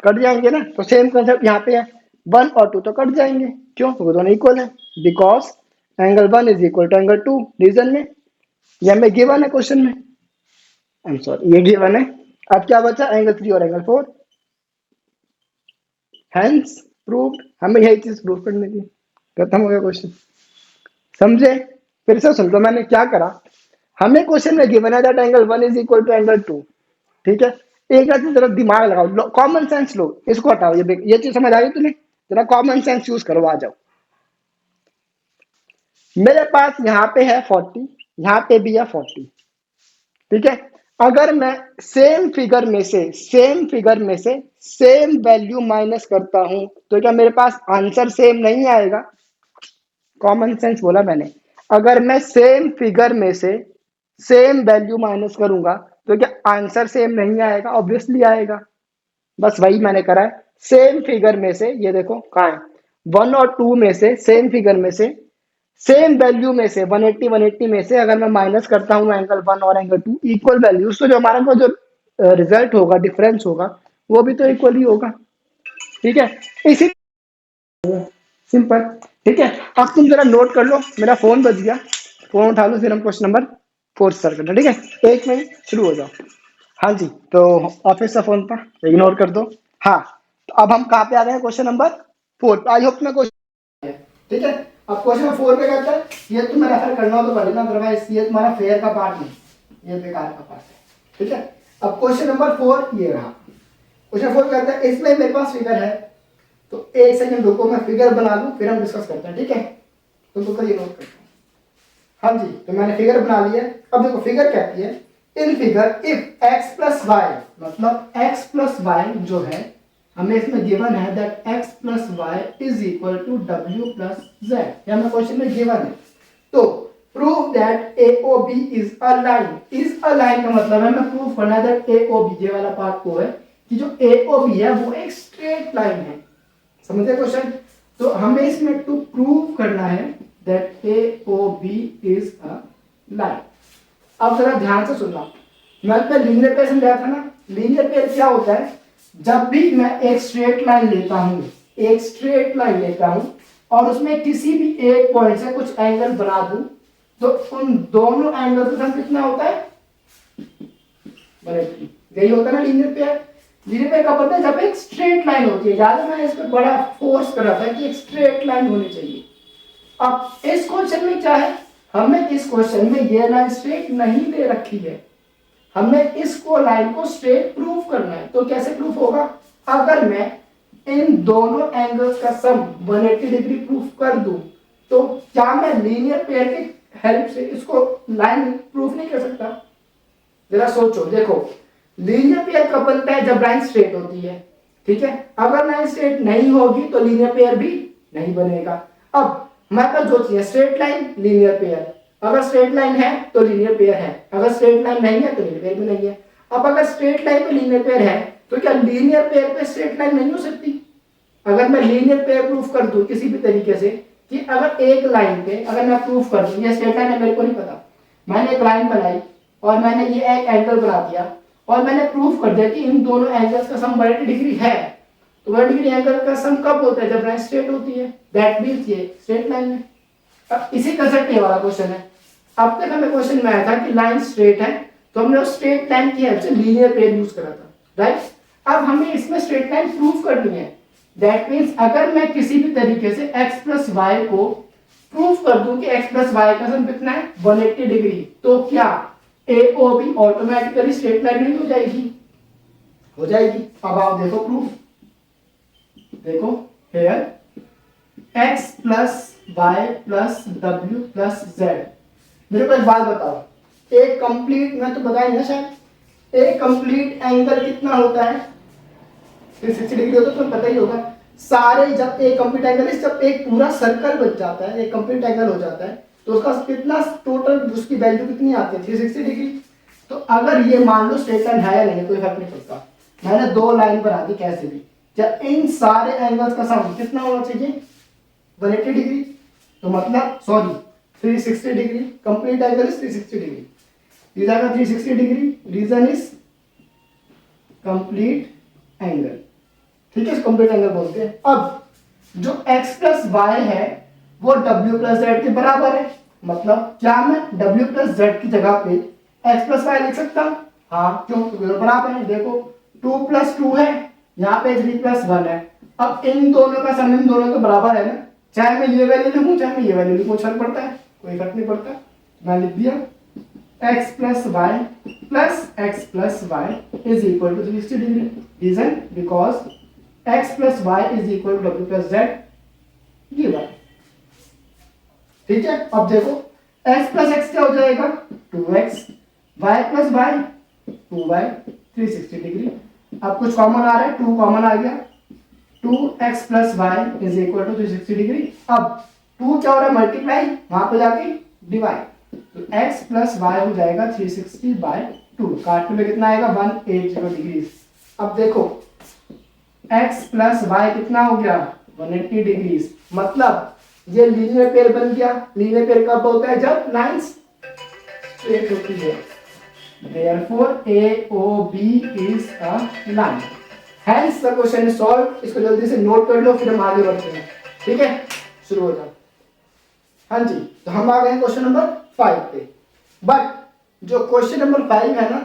कट जाएंगे ना। तो सेम कंसेप्ट यहाँ पे है, 1 और 2 तो कट जाएंगे, क्यों? तो दोनों इक्वल है, because angle 1 is equal to angle 2, reason में, ये हमें गिवन है क्वेश्चन में, आई एम सॉरी ये गिवन है। अब क्या बचा? एंगल 3 और एंगल 4, हेंस प्रूव्ड। हमें यही चीज प्रूव करनी थी, खत्म हो गया क्वेश्चन। समझे? फिर से सुन लो मैंने क्या करा। हमें क्वेश्चन में गिवन है that angle 1 is equal to angle 2। ठीक है, एक बार जरा दिमाग लगाओ, कॉमन सेंस लो, इसको हटाओ, ये चीज समझ आ गई तुम्हें? जरा कॉमन सेंस यूज करो, आ जाओ। मेरे पास यहाँ पे है 40, यहाँ पे भी है 40। ठीक है, अगर मैं सेम फिगर में से सेम वैल्यू माइनस करता हूं तो क्या मेरे पास आंसर सेम नहीं आएगा? कॉमन सेंस बोला मैंने। अगर मैं सेम फिगर में से सेम वैल्यू माइनस करूंगा तो क्या आंसर सेम नहीं आएगा? ऑब्वियसली आएगा। बस वही मैंने करा है। सेम फिगर में से, ये देखो कहाँ है, 1 और 2 में से, सेम फिगर में से सेम वैल्यू में से 180 में से अगर मैं माइनस करता हूँ एंगल 1 और एंगल 2 इक्वल वैल्यूज, तो जो हमारा को जो रिजल्ट होगा, डिफरेंस होगा, वो भी तो इक्वल ही होगा। ठीक है, इसी सिंपल। ठीक है, अब तुम जरा नोट कर लो, मेरा फोन बज गया, फोन उठा लो, फिर हम क्वेश्चन नंबर 4 स्टार्ट करना। ठीक है, 1 मिनट, शुरू हो जाओ। हाँ जी, तो ऑफिस का फोन था, इग्नोर कर दो। हाँ, तो अब हम कहाँ पे आ गए हैं? Question number 4। आई होप मैं क्वेश्चन, ठीक है। अब क्वेश्चन 4 पे कहता है, ये तुम्हें रेफर करना हो तो पढ़ लेना, अदरवाइज ये तुम्हारा फेयर का पार्ट नहीं, ये बेकार का पार्ट है। ठीक है, अब क्वेश्चन नंबर 4 ये रहा। क्वेश्चन 4 कहता है, इसमें मेरे पास फिगर है, तो एक सेकंड रुको, मैं फिगर बना लूं, फिर हम डिस्कस करते हैं। ठीक है, तो करिए, नोट करते हैं। हाँ जी, तो मैंने फिगर बना लिया। अब देखो फिगर कहती है, in figure if x plus Y, मतलब x प्लस वाई जो है हमें इसमें गिवन है that x plus Y is equal to w plus Z, ये हमें क्वेश्चन में गिवन है। तो prove that AOB is a line. Is a line का मतलब है हमें प्रूव करना है दैट AOB, ये वाला पार्ट को है कि जो AOB है वो एक स्ट्रेट लाइन है। समझे क्वेश्चन? तो हमें इसमें टू प्रूव करना है that AOB is a line. अब जरा ध्यान से सुनना, मैं तो लीनियर पेयर समझाया था ना। लीनियर पेयर क्या होता है? जब भी मैं एक स्ट्रेट लाइन लेता हूं, एक स्ट्रेट लाइन लेता हूं और उसमें किसी भी एक पॉइंट से कुछ एंगल बना दूं, तो उन दोनों एंगल का सम कितना होता है? 180। यही होता है ना लीनियर पेयर। लीनियर पेयर कब होता है? जब एक स्ट्रेट लाइन होती है। याद है, मैं इस पर बड़ा फोर्स कर रहा था कि एक स्ट्रेट लाइन होनी चाहिए। अब इस क्वेश्चन में क्या है? हमें इस क्वेश्चन में ये लाइन स्ट्रेट नहीं दे रखी है, हमें इसको लाइन को स्ट्रेट प्रूव करना है। तो कैसे प्रूफ होगा? अगर मैं इन दोनों एंगल्स का सम 180 डिग्री प्रूफ कर दूं, तो क्या मैं लीनियर पेयर की हेल्प से इसको लाइन प्रूफ नहीं कर सकता? जरा सोचो, देखो लीनियर पेयर कब बनता है? जब लाइन स्ट्रेट होती है। ठीक है, अगर लाइन स्ट्रेट नहीं होगी तो लीनियर पेयर भी नहीं बनेगा। अब हमारे पास जो चीज है, स्ट्रेट लाइन, लीनियर पेयर। अगर स्ट्रेट लाइन है तो लीनियर पेयर है, अगर स्ट्रेट लाइन नहीं है तो लीनियर पेयर भी नहीं है। अब अगर स्ट्रेट लाइन पे लीनियर पेयर है तो क्या लीनियर पेयर पे स्ट्रेट लाइन नहीं हो सकती? अगर मैं लीनियर पेयर प्रूफ कर दूं किसी भी तरीके से, कि अगर एक लाइन पे अगर मैं प्रूफ कर दूं, ये स्ट्रेट लाइन है मेरे को नहीं पता, मैंने एक लाइन बनाई और मैंने ये एक एंगल बना दिया और मैंने प्रूफ कर दिया कि इन दोनों एंगल्स का सम 180 डिग्री है, तो 180 डिग्री एंगल का सम कब होता है? जब लाइन स्ट्रेट होती है। दैट मींस ये स्ट्रेट लाइन है। अब इसी कंसेप्ट ये वाला क्वेश्चन है। अब तक हमें क्वेश्चन में आया था कि लाइन स्ट्रेट है, तो हमने उस स्ट्रेट लाइन की हेल्प से लीनियर पेयर यूज करा था, राइट? अब हमें इसमें स्ट्रेट लाइन प्रूफ करनी है। दैट मींस अगर मैं किसी भी तरीके से x प्लस वाई को प्रूफ कर दूं कि x प्लस वाई का सम कितना है? 180 डिग्री, तो क्या AOB ऑटोमेटिकली स्ट्रेट लाइन नहीं हो जाएगी? हो जाएगी। अब आप देखो प्रूफ, देखो here x plus Y plus w plus Z. मेरे को एक बात बताओ, एक कंप्लीट, मैं तो बताया ना शायद, एक कंप्लीट एंगल कितना होता है? 360 डिग्री होता है, तो पता ही होगा। सारे जब एक कंप्लीट एंगल, जब एक पूरा सर्कल बन जाता है, एक कंप्लीट एंगल हो जाता है, तो उसका कितना टोटल, उसकी वैल्यू कितनी आती है? 360 डिग्री। तो अगर ये मान लो स्ट्रेट लाइन है या नहीं, कोई फर्क नहीं पड़ता, मैंने दो लाइन बना दी कैसे भी, जब इन सारे एंगल्स का सम कितना होना चाहिए? 180 डिग्री। तो मतलब sorry 360 degree, complete angle is 360 degree, ये जाएगा 360 degree, reason is complete angle. ठीक है, कंप्लीट एंगल बोलते हैं। अब जो x प्लस वाई है वो w प्लस जेड के बराबर है, मतलब क्या मैं w प्लस जेड की जगह पे x प्लस वाई लिख सकता हूँ? हाँ, क्यों? क्योंकि तो बराबर है। देखो 2 प्लस 2 है, यहाँ पे 3 प्लस 1 है। अब इन दोनों का सम इन दोनों के बराबर है ना, चाहे मैं ये वैल्यू लिखूं चाहे मैं ये वैल्यू लिखूं, फर्क पड़ता है? कोई फर्क नहीं पड़ता। मैं लिख दिया x plus Y plus X plus Y is equal to 360 degree. Reason because x plus Y is equal to w plus Z given. ठीक है, अब देखो x प्लस एक्स क्या हो जाएगा 2x, y plus Y 2y 360 degree. अब कुछ common आ रहा है, 2 कॉमन आ गया, 2x plus Y is equal to 360 degree. अब 2 क्या हो रहा है मल्टीप्लाई, वहां पे जाके डिवाइड, तो x प्लस वाई हो जाएगा 360 बाय 2, काटने में कितना आएगा 180 डिग्री। अब देखो x प्लस वाई कितना हो गया 180 डिग्री, मतलब ये लीनियर पेयर बन गया। लीनियर पेयर कब होता है, जब लाइंस स्ट्रेट होती है। Therefore AOB is a line. Hence the question is solved। इसको जल्दी से नोट कर लो, फिर हम आगे बढ़ते हैं। ठीक है, शुरू हो जाओ। हाँ जी, तो हम आ गए हैं क्वेश्चन नंबर 5 पे। बट जो क्वेश्चन नंबर 5 है ना,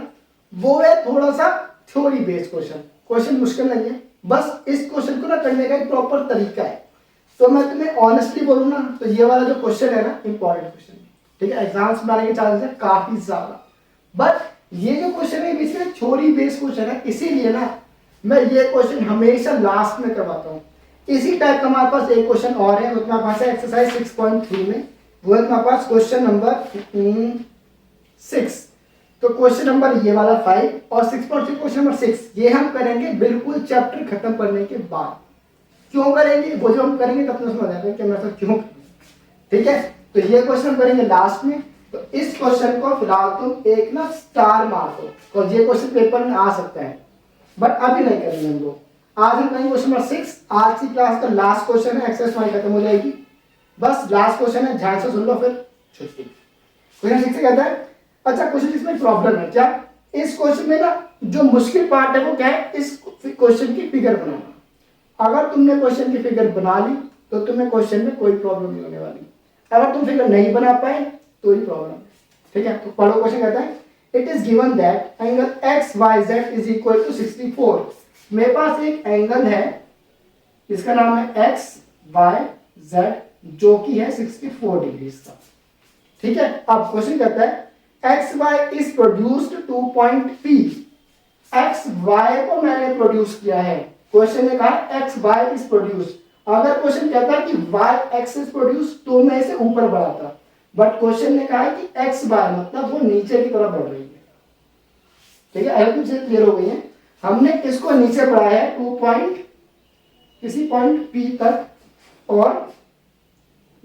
वो है थोड़ा सा थ्योरी बेस्ड क्वेश्चन। क्वेश्चन मुश्किल नहीं है, बस इस क्वेश्चन को ना करने का एक प्रॉपर तरीका है। तो मैं तुम्हें ऑनेस्टली बोलूँ ना, तो ये वाला जो क्वेश्चन है ना, इंपॉर्टेंट क्वेश्चन है। ठीक है, एग्जाम्स में आने के चांसेस है काफी ज्यादा। बट ये जो क्वेश्चन है बेसिकली थ्योरी बेस्ड क्वेश्चन है, इसीलिए ना मैं ये क्वेश्चन हमेशा लास्ट में करवाता हूँ। इसी टाइप का हमारे पास एक क्वेश्चन और है, वो तुम्हारे पास है एक्सरसाइज 6.3 में, वो है तुम्हारे पास क्वेश्चन नंबर 6। तो क्वेश्चन नंबर ये वाला 5 और 6.3 क्वेश्चन नंबर 6 ये हम करेंगे बिल्कुल चैप्टर खत्म करने के बाद। क्यों करेंगे, वो जो हम करेंगे तब तो समझ आएगा कि मैं सब क्यों। ठीक है, तो ये क्वेश्चन हम करेंगे लास्ट में। तो इस क्वेश्चन को फिलहाल तुम एक ना स्टार मार दो, तो ये क्वेश्चन पेपर में आ सकता है, बट अभी नहीं करेंगे हम लोग। आज हम करेंगे क्वेश्चन नंबर 6। आज की क्लास का लास्ट क्वेश्चन है, एक्सरसाइज हमारी खत्म हो जाएगी। बस लास्ट क्वेश्चन है, ध्यान से सुन लो फिर छुट्टी। क्वेश्चन 6 से कहता है, अच्छा क्वेश्चन इसमें प्रॉब्लम है क्या, इस क्वेश्चन में ना जो मुश्किल पार्ट है वो क्या है, इस क्वेश्चन की फिगर बनाना। अगर तुमने क्वेश्चन की फिगर बना ली तो तुम्हें क्वेश्चन में कोई प्रॉब्लम नहीं होने वाली। अगर तुम फिगर नहीं बना पाए तो ही प्रॉब्लम। ठीक है, तो पढ़ो क्वेश्चन कहता है, it is given that angle X Y Z is equal to 64। मेरे पास एक एंगल है, इसका नाम है एक्स वाई जेड, जो कि है 64 डिग्री का। ठीक है, अब क्वेश्चन कहता है X Y is produced to point P. X Y को मैंने प्रोड्यूस किया है, क्वेश्चन ने कहा एक्स वाई इज प्रोड्यूस्ड। अगर क्वेश्चन कहता है कि वाई एक्स इज प्रोड्यूस तो मैं इसे ऊपर बढ़ाता, बट क्वेश्चन ने कहा है कि एक्स बार मतलब वो नीचे की तरफ बढ़ रही है। ठीक है, आई तुमसे क्लियर हो गई है। हमने इसको नीचे बढ़ाया है 2 पॉइंट किसी पॉइंट पी तक, और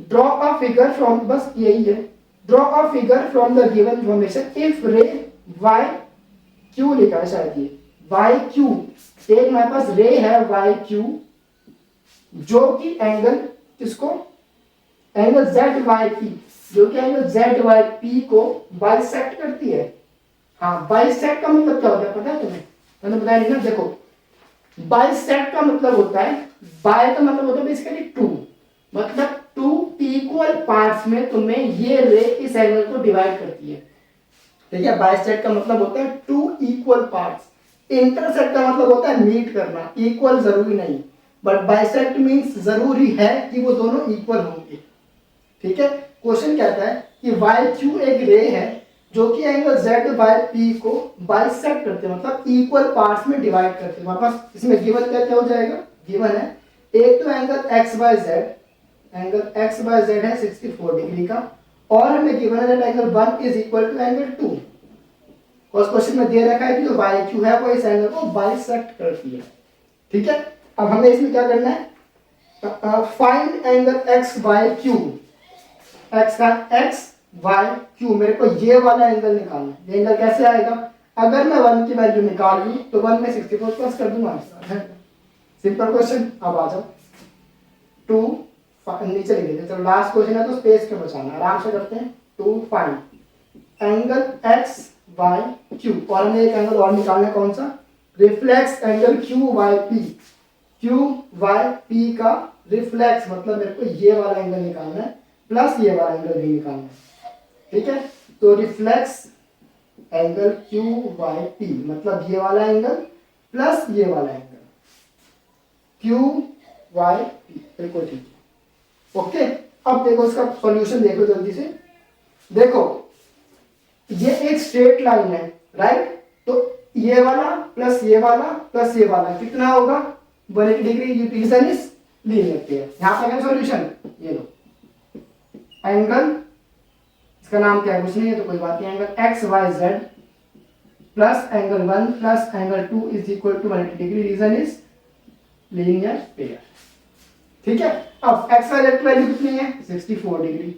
ड्रॉ अ फिगर फ्रॉम, बस यही है, draw a figure from the given information if रे वाई क्यू लिखा है शायद, ये वाई क्यू, एक हमारे पास रे है वाई क्यू, जो कि एंगल किसको, एंगल जेड वाई पी, जो कि एंगल जेड वाई पी को बाइसेक्ट करती है। हाँ, बाइसेक्ट का मतलब क्या होता है पता है तुम्हें, मैंने बताया नहीं ना। देखो बाइसेक्ट का मतलब होता है, बाय का मतलब होता है बेसिकली 2, मतलब 2 इक्वल पार्ट्स में तुम्हें ये रे इस एंगल को डिवाइड करती है। ठीक है, बाइसेक्ट का मतलब होता है 2 इक्वल पार्ट्स। इंटरसेक्ट का मतलब होता है मीट करना, इक्वल जरूरी नहीं, बट बाइसेक्ट मींस जरूरी है कि वो दोनों इक्वल होंगे। ठीक है, क्वेश्चन कहता है कि वाई क्यू एक रे है जो कि एंगल जेड बाय पी को बाइसेक्ट करते हैं, मतलब इक्वल पार्ट्स में डिवाइड करते हैं। हमारे पास इसमें गिवन क्या क्या हो जाएगा, गिवन है एक तो angle X by Z, angle X by Z है 64 डिग्री का, और हमें गिवन है that angle 1 is equal to angle 2। और क्वेश्चन में दे रखा है कि जो वाई क्यू है वो इस एंगल को बाइसेक्ट करती है। ठीक है, अब हमें इसमें क्या करना है, find angle X by Q, X का एक्स वाई क्यू, मेरे को ये वाला एंगल निकालना है। ये एंगल कैसे आएगा, अगर मैं 1 की वैल्यू निकाल लूं तो 1 में 64 प्लस कर दूंगा, सिंपल क्वेश्चन। अब आ जाओ 2 नीचे लिख देते, चलो लास्ट क्वेश्चन है तो स्पेस क्यों बचाना, आराम से करते हैं। 2 find angle X Y Q, और हमें एक एंगल और निकालना है, कौन सा, reflex angle Q Y P, Q Y P का रिफ्लेक्स, मतलब मेरे को ये वाला एंगल निकालना है प्लस ये वाला एंगल भी निकालना है। ठीक है, तो reflex angle Q Y P मतलब ये वाला एंगल प्लस ये वाला एंगल क्यू वाई पी, बिल्कुल ठीक है। ओके, अब देखो इसका सॉल्यूशन देखो जल्दी से। देखो ये एक स्ट्रेट लाइन है, राइट, तो ये वाला प्लस ये वाला प्लस ये वाला कितना होगा 180 degree, reason is linear pair. यहां पे सॉल्यूशन ये लो, एंगल इसका नाम क्या है कुछ नहीं है तो कोई बात नहीं, angle X Y Z plus angle 1 plus angle 2 is equal to 180 degree, reason is linear pair. ठीक है, अब एक्स वाई जेड की वैल्यू कितनी है 64 डिग्री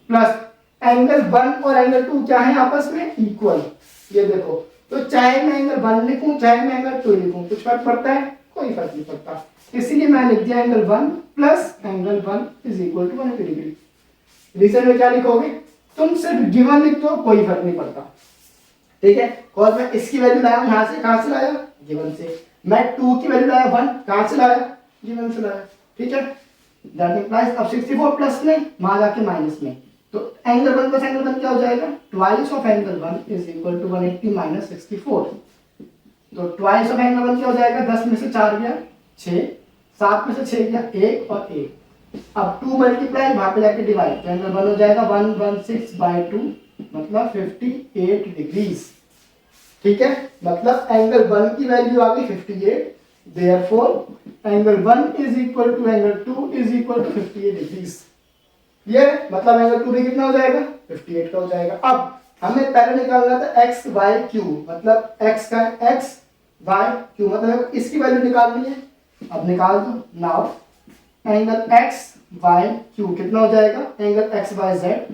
प्लस एंगल 1 और एंगल 2 क्या है आपस में इक्वल, ये देखो, तो चाहे मैं एंगल 1 लिखूं चाहे मैं एंगल 2 लिखूं कुछ फर्क पड़ता है, कोई फर्क नहीं पड़ता, इसीलिए मैं लिख दिया angle 1 plus angle 1 is equal to 180 degree. Reason में क्या लिखोगे, तुम सिर्फ गिवन लिख दो कोई फर्क नहीं पड़ता। ठीक है, और मैं इसकी वैल्यू लाया यहां से, कहां से लाया गिवन से, मैं 2 की वैल्यू लाया 1 कहां से लाया गिवन से लाया। ठीक है, दैट इंप्लाइज अब 64 प्लस में वहां जाके माइनस में, तो एंगल 1 प्लस एंगल 1 क्या हो जाएगा, twice of angle 1 is equal to 180 minus 64, तो ट्वाइस ऑफ एंगल 1 क्या हो जाएगा, 10 में से 4 गया 6, 7 में से 6 गया 1 और 1, अब 2 मल्टीप्लाई वहां पे जाके डिवाइड, तो एंगल 1 हो जाएगा 116/2 मतलब 58 डिग्रीज। ठीक है, मतलब एंगल 1 की वैल्यू आ गई 58, therefore angle 1 is equal to angle 2 is equal to 58 degrees. ये मतलब एंगल 2 भी कितना हो जाएगा 58 का हो जाएगा। अब हमें पहले निकालना था एक्स वाई क्यू, मतलब एक्स का एक्स वाई क्यू, मतलब इसकी वैल्यू निकालनी है, अब निकाल दो। Now angle X Y Q कितना हो जाएगा, angle X Y Z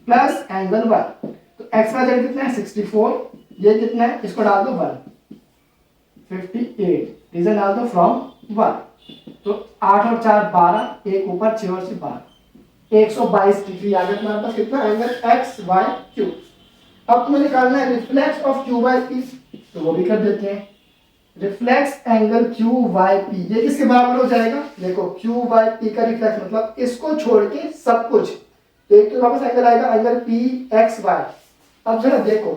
plus angle 1, तो एक्स वाई जेड कितना है 64, ये कितना है इसको डाल दो 1 58, रीजन डाल दो फ्रॉम 1, तो 8 और 4 12, एक ऊपर 6 और 6 12, 122 डिग्री आ गया तुम्हारे पास कितना एंगल एक्स वाई क्यू। अब तुम्हें निकालना है reflex of Q Y P, तो वो भी कर देते हैं, reflex angle Q Y P, ये किसके बराबर हो जाएगा, देखो क्यू वाई पी का रिफ्लेक्स मतलब इसको छोड़ के सब कुछ, तो एक तो वापस एंगल आएगा एंगल पी एक्स वाई। अब जरा देखो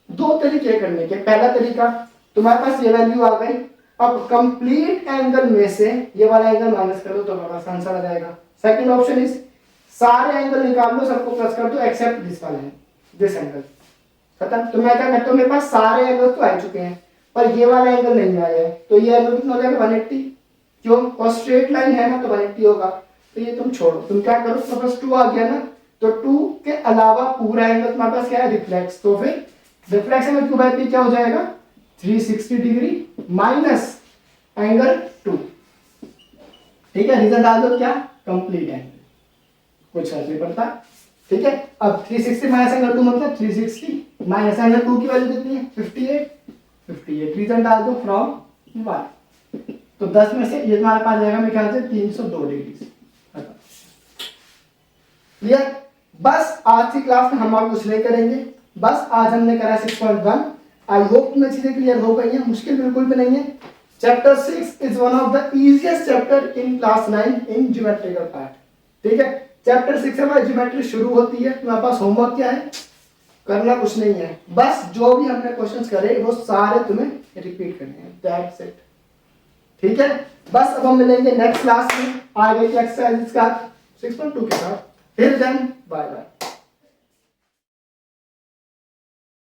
दो तरीके करने के, पहला तरीका तुम्हारे पास ये वैल्यू आ गई, अब कंप्लीट एंगल में से ये वाला एंगल माइनस कर दो तो हमारा आंसर आ जाएगा। सेकंड ऑप्शन इज सारे एंगल निकाल लो सबको प्लस कर दो एक्सेप्ट दिस वाला है, दिस एंगल खत्म। तो मैं क्या करता हूं, मेरे पास सारे एंगल तो आ चुके हैं पर ये वाला एंगल नहीं आया है, तो ये एंगल कितना हो जाएगा 180, क्यों और स्ट्रेट लाइन है ना तो 180 होगा, तो ये तुम छोड़ो, तुम क्या करो तो बस 2 आ गया ना, तो 2 के अलावा पूरा एंगल तुम्हारे पास क्या है रिफ्लेक्स, तो फिर reflex angle Q Y P क्या हो जाएगा 360 डिग्री माइनस एंगल 2। ठीक है, रीजन डाल दो क्या कंप्लीट एंगल, कुछ फर्क नहीं पड़ता। ठीक है, अब 360 माइनस एंगल 2 मतलब 360 माइनस एंगल 2 की वैल्यू कितनी है 58, रीजन डाल दो फ्रॉम 1, तो 10 में से ये तुम्हारे पास जाएगा मेरे ख्याल से 302 डिग्री। क्लियर, बस आज की क्लास में हम और कुछ नहीं करेंगे, बस आज हमने करा 6.1। आई होप तुम्हें चीजें क्लियर हो गई हैं, मुश्किल बिल्कुल भी नहीं है। Chapter 6 is one of the easiest chapter in class 9 in geometrical path. ठीक है, चैप्टर 6 से हमारी ज्योमेट्री शुरू होती है, तुम्हारे पास होमवर्क क्या है, करना कुछ नहीं है, बस जो भी हमने क्वेश्चंस करे वो सारे तुम्हें रिपीट करने हैं, दैट्स इट। ठीक है, बस अब हम मिलेंगे नेक्स्ट क्लास में आगे की एक्सरसाइज का 6.2 के साथ, फिर देन बाय बाय।